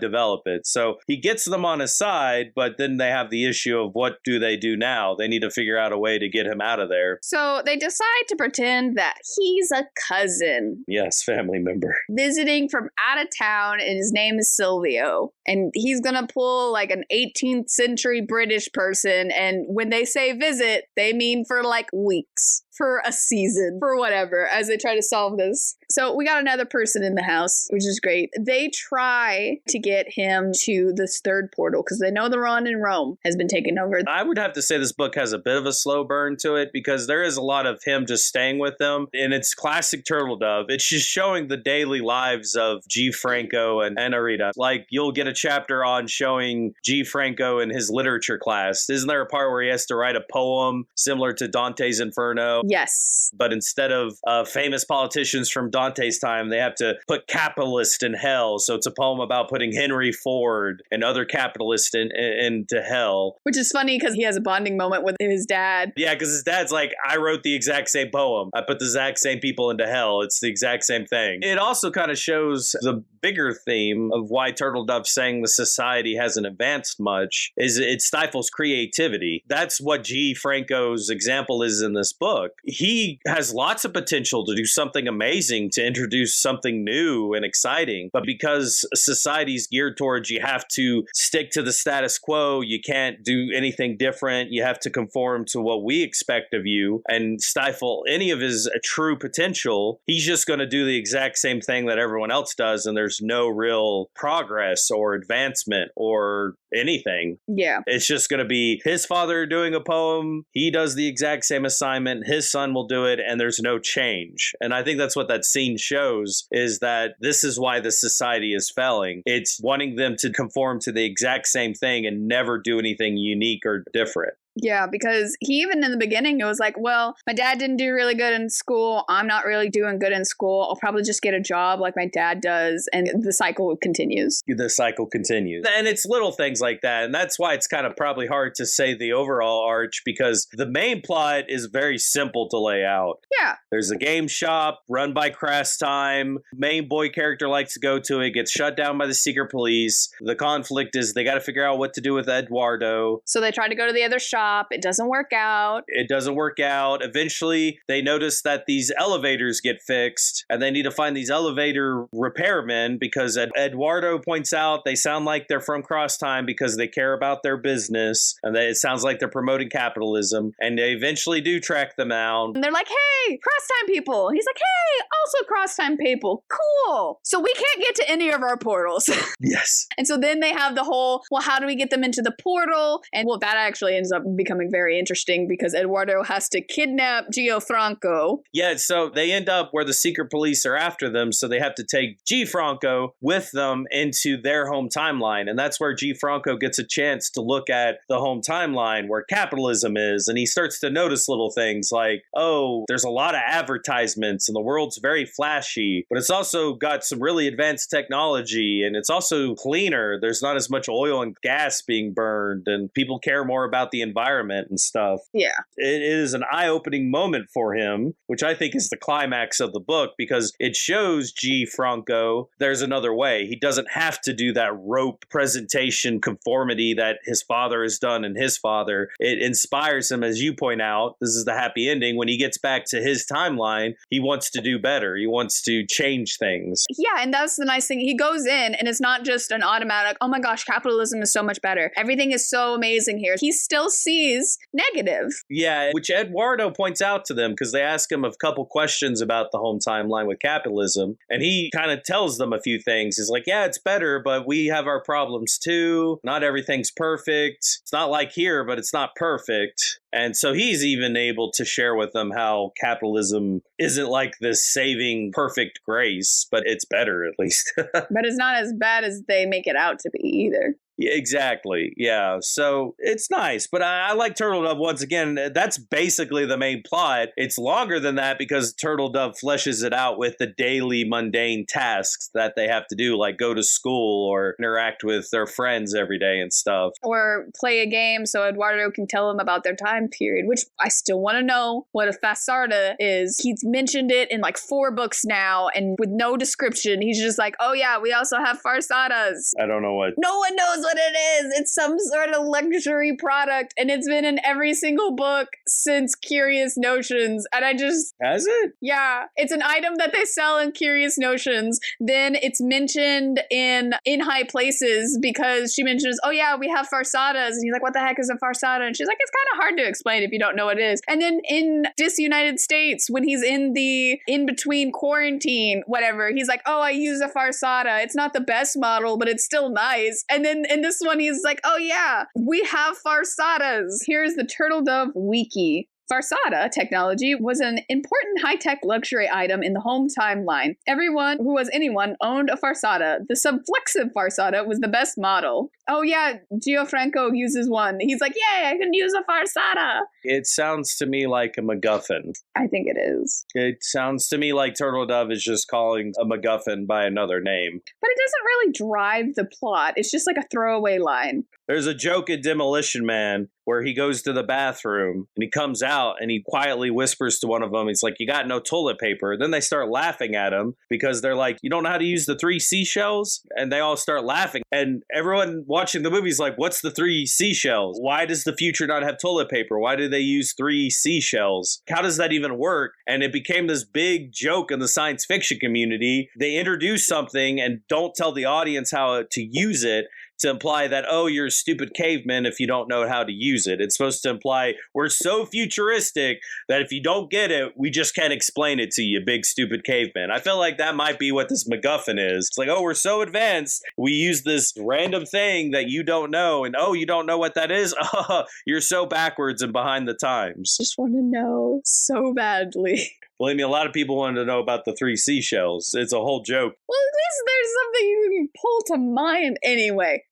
develop it. So he gets them on his side, but then they have the issue of what do they do now? They need to figure out a way to get him out of there. So they decide to pretend that he's a cousin. Yes, family member. Visiting from out of town, and his name is Silvio. And he's going to pull like an 18th century British person. And when they say visit, they mean for like weeks, for a season, for whatever, as they try to solve this. So we got another person in the house, which is great. They try to get him to this third portal because they know the run in Rome has been taken over. I would have to say this book has a bit of a slow burn to it because there is a lot of him just staying with them. And it's classic Turtledove. It's just showing the daily lives of G. Franco and Anna Rita. Like you'll get a chapter on showing G. Franco in his literature class. Isn't there a part where he has to write a poem similar to Dante's Inferno? Yes. But instead of famous politicians from Dante's time, they have to put capitalist in hell. So it's a poem about putting Henry Ford and other capitalists into hell. Which is funny because he has a bonding moment with his dad. Yeah, because his dad's like, I wrote the exact same poem. I put the exact same people into hell. It's the exact same thing. It also kind of shows the bigger theme of why Turtledove's saying the society hasn't advanced much is it stifles creativity. That's what G. Franco's example is in this book. He has lots of potential to do something amazing, to introduce something new and exciting. But because society's geared towards you have to stick to the status quo, you can't do anything different. You have to conform to what we expect of you and stifle any of his true potential. He's just going to do the exact same thing that everyone else does. And there's no real progress or advancement or anything. Yeah. It's just going to be his father doing a poem. He does the exact same assignment. His son will do it, and there's no change. And I think that's what that scene shows, is that this is why the society is failing. It's wanting them to conform to the exact same thing and never do anything unique or different. Yeah, because he even in the beginning, it was like, well, my dad didn't do really good in school. I'm not really doing good in school. I'll probably just get a job like my dad does. And the cycle continues. The cycle continues. And it's little things like that. And that's why it's kind of probably hard to say the overall arch, because the main plot is very simple to lay out. Yeah. There's a game shop run by Crass Time. Main boy character likes to go to it, gets shut down by the secret police. The conflict is they got to figure out what to do with Eduardo. So they try to go to the other shop. It doesn't work out. Eventually, they notice that these elevators get fixed and they need to find these elevator repairmen because Eduardo points out they sound like they're from Cross Time because they care about their business and it sounds like they're promoting capitalism. And they eventually do track them out. And they're like, hey, Cross Time people. He's like, hey, also Cross Time people. Cool. So we can't get to any of our portals. Yes. And so then they have the whole, well, how do we get them into the portal? And well, that actually ends up becoming very interesting because Eduardo has to kidnap Gianfranco. Yeah, so they end up where the secret police are after them, so they have to take Gianfranco with them into their home timeline. And that's where Gianfranco gets a chance to look at the home timeline where capitalism is. And he starts to notice little things like, oh, there's a lot of advertisements and the world's very flashy, but it's also got some really advanced technology and it's also cleaner. There's not as much oil and gas being burned and people care more about the environment and stuff. Yeah. It is an eye-opening moment for him, which I think is the climax of the book because it shows G. Franco there's another way. He doesn't have to do that rope presentation conformity that his father has done and his father. It inspires him, as you point out. This is the happy ending. When he gets back to his timeline, he wants to do better. He wants to change things. Yeah, and that's the nice thing. He goes in and it's not just an automatic, oh my gosh, capitalism is so much better. Everything is so amazing here. He still sees negative. Yeah, which Eduardo points out to them because they ask him a couple questions about the home timeline with capitalism. And he kind of tells them a few things. He's like, yeah, it's better, but we have our problems too. Not everything's perfect. It's not like here, but it's not perfect. And so he's even able to share with them how capitalism isn't like this saving perfect grace, but it's better at least. But it's not as bad as they make it out to be either. Yeah, exactly. Yeah. So it's nice. But I like Turtledove once again. That's basically the main plot. It's longer than that because Turtledove fleshes it out with the daily mundane tasks that they have to do, like go to school or interact with their friends every day and stuff. Or play a game so Eduardo can tell them about their time period, which I still want to know what a Farsarda is. He's mentioned it in like 4 books now and with no description. He's just like, oh yeah, we also have Farsadas. I don't know what. No one knows what it is. It's some sort of luxury product and it's been in every single book since Curious Notions. And I just... Has it? Yeah. It's an item that they sell in Curious Notions. Then it's mentioned in High Places because she mentions, oh yeah, we have Farsadas. And he's like, what the heck is a Farsada? And she's like, it's kind of hard to explain if you don't know what it is. And then in Disunited States, when he's in the in-between quarantine, whatever, he's like, oh, I use a Farsada. It's not the best model, but it's still nice. And then in this one, he's like, oh yeah, we have Farsadas. Here's the Turtledove Wiki. Farsada technology was an important high-tech luxury item in the home timeline. Everyone who was anyone owned a Farsada. The subflexive Farsada was the best model. Oh yeah, Gianfranco uses one. He's like, yay, I can use a Farsada. It sounds to me like a MacGuffin. I think it is. It sounds to me like Turtledove is just calling a MacGuffin by another name. But it doesn't really drive the plot. It's just like a throwaway line. There's a joke in Demolition Man where he goes to the bathroom and he comes out and he quietly whispers to one of them, he's like, you got no toilet paper. Then they start laughing at him because they're like, you don't know how to use the 3 seashells? And they all start laughing. And everyone watching the movie is like, what's the 3 seashells? Why does the future not have toilet paper? Why do they use 3 seashells? How does that even work? And it became this big joke in the science fiction community. They introduce something and don't tell the audience how to use it. to imply that, oh, you're a stupid caveman if you don't know how to use it. It's supposed to imply we're so futuristic that if you don't get it, we just can't explain it to you, big stupid caveman. I feel like that might be what this MacGuffin is. It's like, oh, we're so advanced. We use this random thing that you don't know. And oh, you don't know what that is? Oh, you're so backwards and behind the times. Just want to know so badly. Believe me, a lot of people wanted to know about the 3 seashells. It's a whole joke. Well, at least there's something you can pull to mind anyway.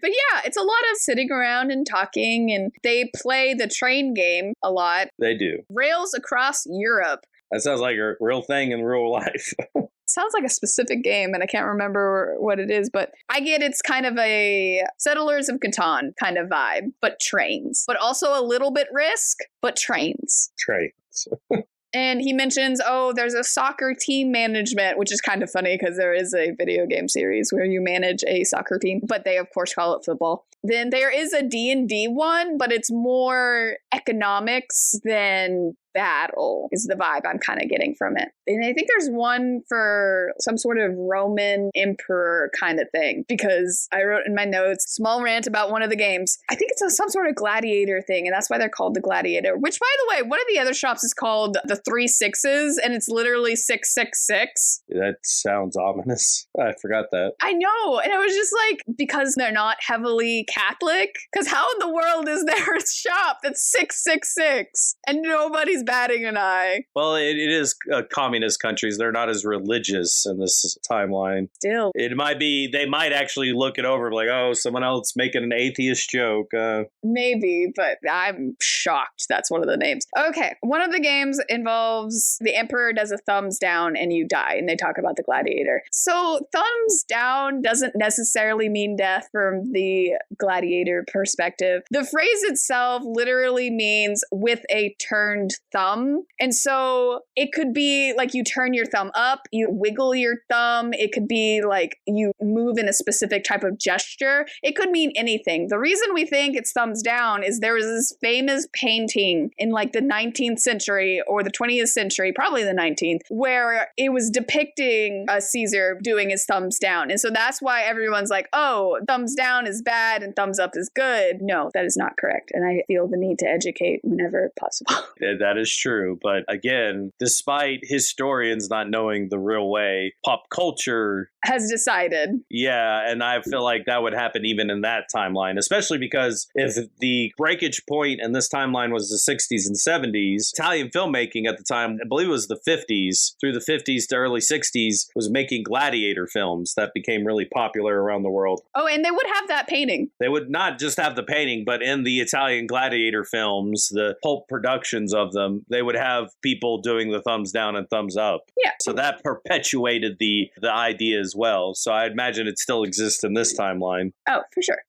But yeah, it's a lot of sitting around and talking, and they play the train game a lot. They do. Rails across Europe. That sounds like a real thing in real life. Sounds like a specific game, and I can't remember what it is, but I get it's kind of a Settlers of Catan kind of vibe, but trains. But also a little bit Risk, but trains. Trains. And he mentions, oh, there's a soccer team management, which is kind of funny because there is a video game series where you manage a soccer team, but they, of course, call it football. Then there is a D&D one, but it's more economics than battle is the vibe I'm kind of getting from it. And I think there's one for some sort of Roman emperor kind of thing, because I wrote in my notes, small rant about one of the games. I think it's some sort of gladiator thing, and that's why they're called the Gladiator, which, by the way, one of the other shops is called the 3 Sixes, and it's literally 666. That sounds ominous. I forgot that. I know. And I was just like, because they're not heavily Catholic, because how in the world is there a shop that's 666 and nobody's batting an eye? Well, it is communist countries. They're not as religious in this timeline. Still. It might be, they might actually look it over like, oh, someone else making an atheist joke. Maybe, but I'm shocked that's one of the names. Okay, one of the games involves the emperor does a thumbs down and you die, and they talk about the gladiator. So thumbs down doesn't necessarily mean death from the gladiator perspective. The phrase itself literally means with a turned thumb. And so it could be like you turn your thumb up, you wiggle your thumb. It could be like you move in a specific type of gesture. It could mean anything. The reason we think it's thumbs down is there was this famous painting in like the 19th century or the 20th century, probably the 19th, where it was depicting a Caesar doing his thumbs down. And so that's why everyone's like, oh, thumbs down is bad and thumbs up is good. No, that is not correct. And I feel the need to educate whenever possible. Yeah, that is true. But again, despite historians not knowing the real way, pop culture has decided. Yeah, and I feel like that would happen even in that timeline, especially because if the breakage point in this timeline was the 60s and 70s, Italian filmmaking at the time, I believe it was the 50s, through the 50s to early 60s, was making gladiator films that became really popular around the world. Oh, and they would have that painting. They would not just have the painting, but in the Italian gladiator films, the pulp productions of them, they would have people doing the thumbs down and thumbs up. Yeah. So that perpetuated the idea as well. So I imagine it still exists in this timeline. Oh, for sure.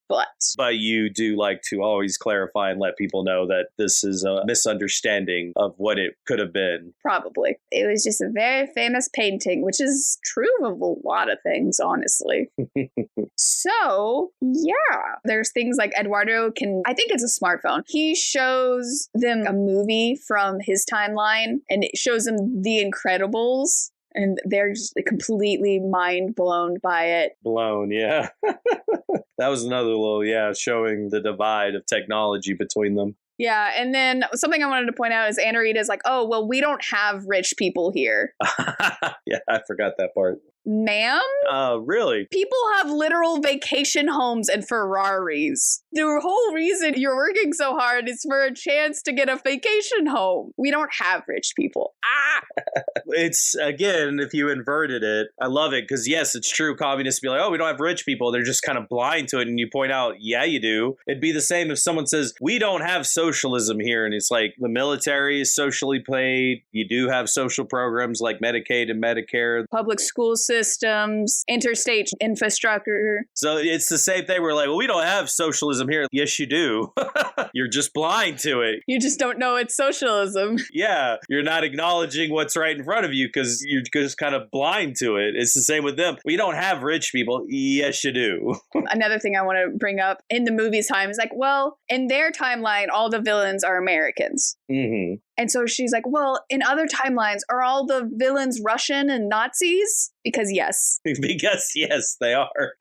But you do like to always clarify and let people know that this is a misunderstanding of what it could have been. Probably. It was just a very famous painting, which is true of a lot of things, honestly. So, yeah. There's things like Eduardo I think it's a smartphone. He shows them a movie from his timeline, and it shows them The Incredibles. And they're just completely mind blown by it. Blown, yeah. That was another little, showing the divide of technology between them. Yeah, and then something I wanted to point out is Anna Rita is like, oh, well, we don't have rich people here. Yeah, I forgot that part. Ma'am? Really? People have literal vacation homes and Ferraris. The whole reason you're working so hard is for a chance to get a vacation home. We don't have rich people. It's, again, if you inverted it, I love it because, yes, it's true. Communists be like, oh, we don't have rich people. They're just kind of blind to it. And you point out, yeah, you do. It'd be the same if someone says, we don't have socialism here. And it's like the military is socially paid. You do have social programs like Medicaid and Medicare. Public school systems, interstate infrastructure. So it's the same thing. We're like, well, we don't have socialism here. Yes, you do. You're just blind to it. You just don't know it's socialism. Yeah. You're not acknowledging what's right in front of you because you're just kind of blind to it. It's the same with them. We don't have rich people. Yes, you do. Another thing I want to bring up in the movie's time is like, well, in their timeline, all the villains are Americans. Mm-hmm. And so she's like, well, in other timelines, are all the villains Russian and Nazis? Because yes. Because yes, they are.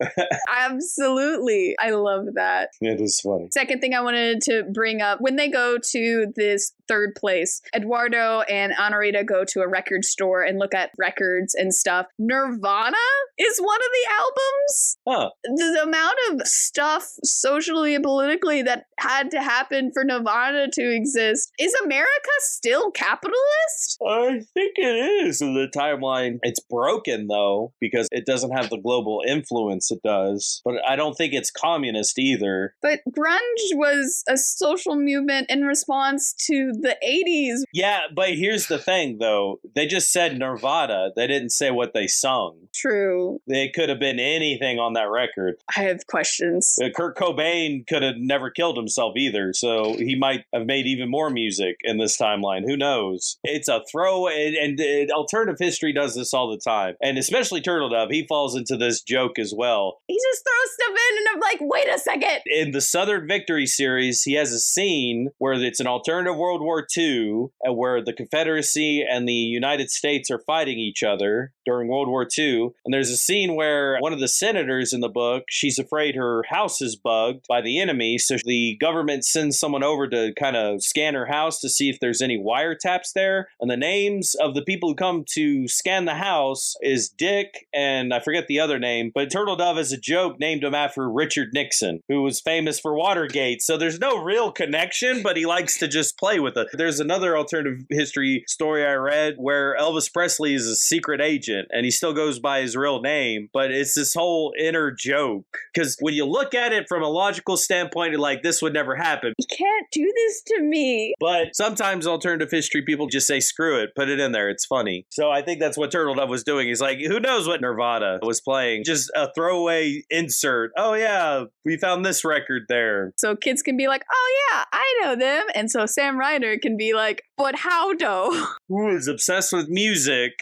Absolutely. I love that. It is funny. Second thing I wanted to bring up, when they go to this third place, Eduardo and Anarita go to a record store and look at records and stuff. Nirvana is one of the albums. Huh. The amount of stuff socially and politically that had to happen for Nirvana to exist. Is America still capitalist? I think it is in the timeline. It's broken, though, because it doesn't have the global influence it does. But I don't think it's communist either. But grunge was a social movement in response to the 80s. Yeah, but here's the thing, though. They just said Nirvana. They didn't say what they sung. True. It could have been anything on that record. I have questions. Kurt Cobain could have never killed himself either, so he might have made even more music in this timeline. Who knows? It's a throwaway, and alternative history does this all the time. And especially Turtledove, he falls into this joke as well. He just throws stuff in, and I'm like, wait a second. In the Southern Victory series, he has a scene where it's an alternative World War II, where the Confederacy and the United States are fighting each other during World War II. And there's a scene where one of the senators in the book, she's afraid her house is bugged by the enemy, so the government sends someone over to kind of scan her house to see if there's any wiretaps there. And the names of the people who come to scan the house is Dick, and I forget the other name, but Turtledove, as a joke, named him after Richard Nixon, who was famous for Watergate. So there's no real connection, but he likes to just play with it. There's another alternative history story I read where Elvis Presley is a secret agent, and he still goes by his real name, but it's this whole inner joke. Because when you look at it from a logical standpoint, you're like, this would never happen. You can't do this to me. But sometimes alternative history people just say, screw it, put it in there. It's funny. So I think that's what Turtledove was doing. He's like, who knows what Nirvana was playing? Just a throwaway insert. Oh, yeah, we found this record there. So kids can be like, oh, yeah, I know them. And so Sam Ryder can be like, but how though? Who is obsessed with music?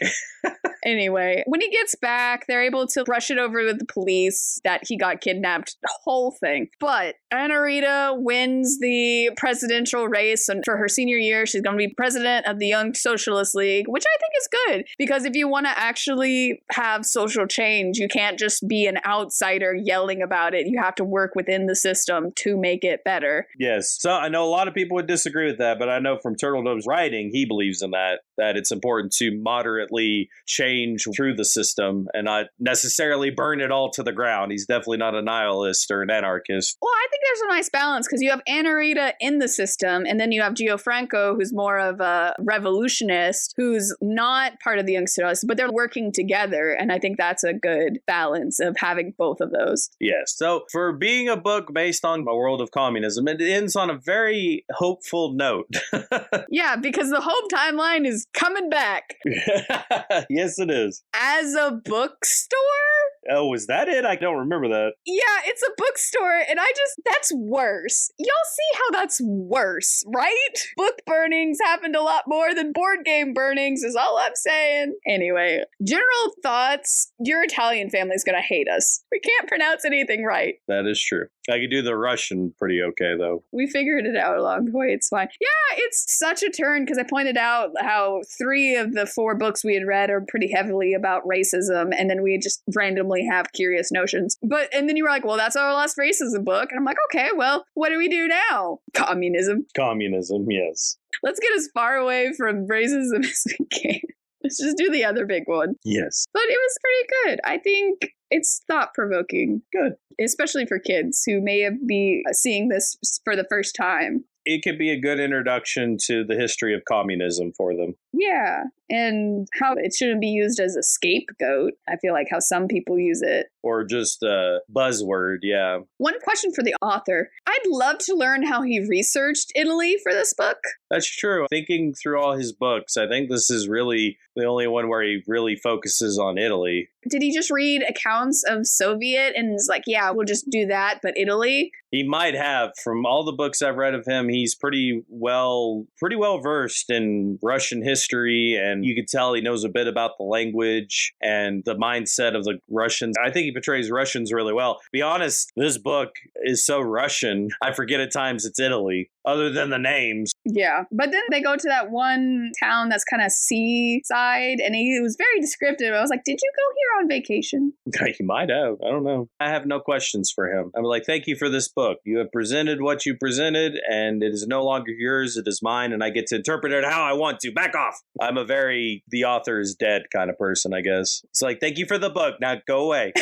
Anyway, when he gets back, they're able to brush it over with the police that he got kidnapped, the whole thing. But Anarita wins the presidential race, and for her senior year, she's going to be president of the Young Socialist League, which I think is good, because if you want to actually have social change, you can't just be an outsider yelling about it. You have to work within the system to make it better. Yes. So I know a lot of people would disagree with that, but I know from Turtledove's writing, he believes in that it's important to moderately change through the system and not necessarily burn it all to the ground. He's definitely not a nihilist or an anarchist. Well, I think there's a nice balance because you have Anarita in the system, and then you have Gianfranco, who's more of a revolutionist, who's not part of the Young Socialists, but they're working together, and I think that's a good balance of having both of those. Yes. So for being a book based on a world of communism, it ends on a very hopeful note. Yeah, because the Hope timeline is coming back. Yes, it is. As a bookstore? Oh, is that it? I don't remember that. Yeah, it's a bookstore, and that's worse. Y'all see how that's worse, right? Book burnings happened a lot more than board game burnings, is all I'm saying. Anyway, general thoughts, your Italian family's gonna hate us. We can't pronounce anything right. That is true. I could do the Russian pretty okay, though. We figured it out along the way. It's fine. Yeah, it's such a turn because I pointed out how 3 of the 4 books we had read are pretty heavily about racism, and then we just randomly have curious notions. And then you were like, well, that's our last racism book. And I'm like, okay, well, what do we do now? Communism. Communism, yes. Let's get as far away from racism as we can. Let's just do the other big one. Yes. But it was pretty good. I think it's thought-provoking. Good. Especially for kids who may be seeing this for the first time. It could be a good introduction to the history of communism for them. Yeah, and how it shouldn't be used as a scapegoat. I feel like how some people use it. Or just a buzzword, yeah. One question for the author. I'd love to learn how he researched Italy for this book. That's true. Thinking through all his books, I think this is really the only one where he really focuses on Italy. Did he just read accounts of Soviet and is like, yeah, we'll just do that, but Italy? He might have. From all the books I've read of him, he's pretty well versed in Russian history, and you could tell he knows a bit about the language and the mindset of the Russians. I think he portrays Russians really well. To be honest, this book is so Russian, I forget at times it's Italy. other than the names. Yeah. But then they go to that one town that's kind of seaside, and he was very descriptive. I was like, did you go here on vacation? He might have. I don't know. I have no questions for him. I'm like, thank you for this book. You have presented what you presented, and it is no longer yours. It is mine, and I get to interpret it how I want to. Back off. I'm a very the author is dead kind of person, I guess. It's like, thank you for the book. Now go away.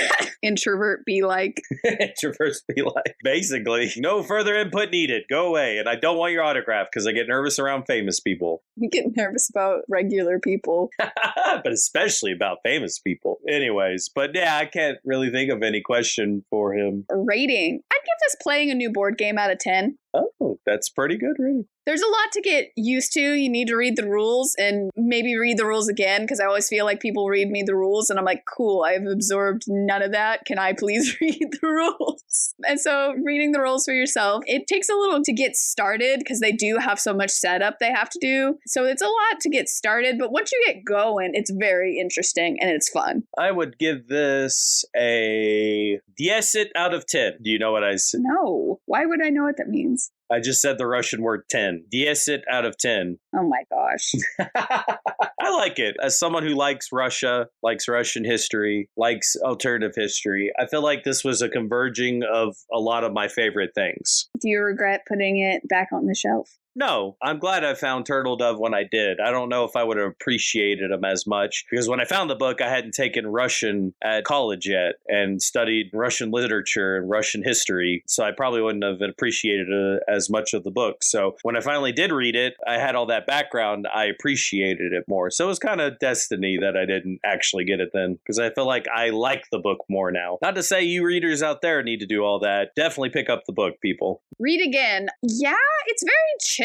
Introvert be like. Introverts be like, basically, no further input needed. Go away. And I don't want your autograph because I get nervous around famous people. You get nervous about regular people. But especially about famous people. Anyways, but yeah, I can't really think of any question for him. A rating. I'd give this playing a new board game out of 10. Oh, that's pretty good, really. There's a lot to get used to. You need to read the rules and maybe read the rules again, because I always feel like people read me the rules and I'm like, cool, I've absorbed none of that. Can I please read the rules? And so reading the rules for yourself, it takes a little to get started because they do have so much setup they have to do. So it's a lot to get started, but once you get going, it's very interesting and it's fun. I would give this a 10 out of 10. Do you know what I said? No. Why would I know what that means? I just said the Russian word 10. 10 out of 10. Oh my gosh. I like it. As someone who likes Russia, likes Russian history, likes alternative history, I feel like this was a converging of a lot of my favorite things. Do you regret putting it back on the shelf? No, I'm glad I found Turtledove when I did. I don't know if I would have appreciated him as much because when I found the book, I hadn't taken Russian at college yet and studied Russian literature and Russian history. So I probably wouldn't have appreciated as much of the book. So when I finally did read it, I had all that background. I appreciated it more. So it was kind of destiny that I didn't actually get it then because I feel like I like the book more now. Not to say you readers out there need to do all that. Definitely pick up the book, people. Read again. Yeah, it's very chill.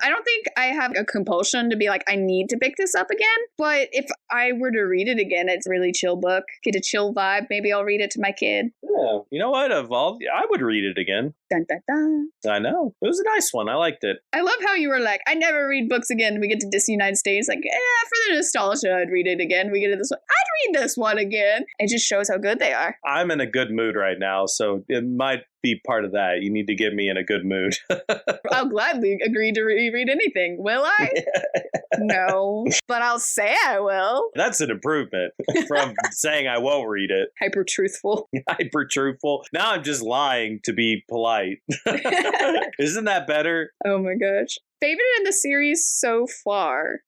I don't think I have a compulsion to be like, I need to pick this up again. But if I were to read it again, it's a really chill book. Get a chill vibe. Maybe I'll read it to my kid. Yeah. You know what? I would read it again. Dun, dun, dun. I know. It was a nice one. I liked it. I love how you were like, I never read books again. We get to this United States. Like, for the nostalgia, I'd read it again. We get to this one. I'd read this one again. It just shows how good they are. I'm in a good mood right now, so it might be part of that. You need to get me in a good mood. I'll gladly agree to reread anything. Will I? No, but I'll say I will. That's an improvement from saying I won't read it. Hyper truthful. Hyper truthful. Now I'm just lying to be polite. Isn't that better? Oh my gosh. Favorite in the series so far?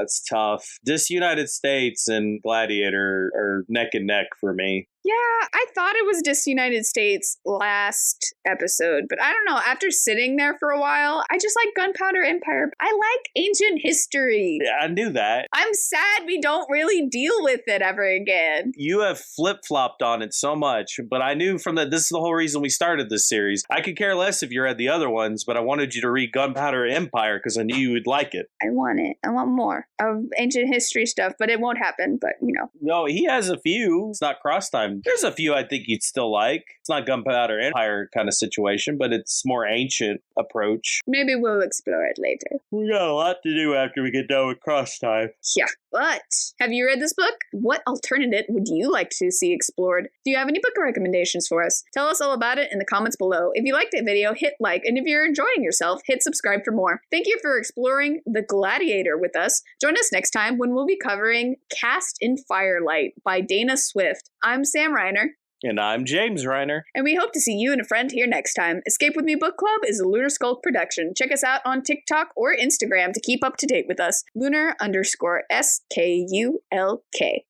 It's tough. This United States and Gladiator are neck and neck for me. Yeah, I thought it was just United States last episode, but I don't know. After sitting there for a while, I just like Gunpowder Empire. I like ancient history. Yeah, I knew that. I'm sad we don't really deal with it ever again. You have flip-flopped on it so much, but I knew from that this is the whole reason we started this series. I could care less if you read the other ones, but I wanted you to read Gunpowder Empire because I knew you would like it. I want it. I want more of ancient history stuff, but it won't happen, but you know. No, he has a few. It's not cross time. There's a few I think you'd still like. It's not Gunpowder Empire kind of situation, but it's more ancient approach. Maybe we'll explore it later. We got a lot to do after we get done with cross time. Yeah, but have you read this book? What alternative would you like to see explored? Do you have any book recommendations for us? Tell us all about it in the comments below. If you liked the video, hit like, and if you're enjoying yourself, hit subscribe for more. Thank you for exploring The Gladiator with us. Join us next time when we'll be covering Cast in Firelight by Dana Swift. I'm Sam Reiner. And I'm James Reiner. And we hope to see you and a friend here next time. Escape With Me Book Club is a Lunar Skulk production. Check us out on TikTok or Instagram to keep up to date with us. Lunar_SKULK.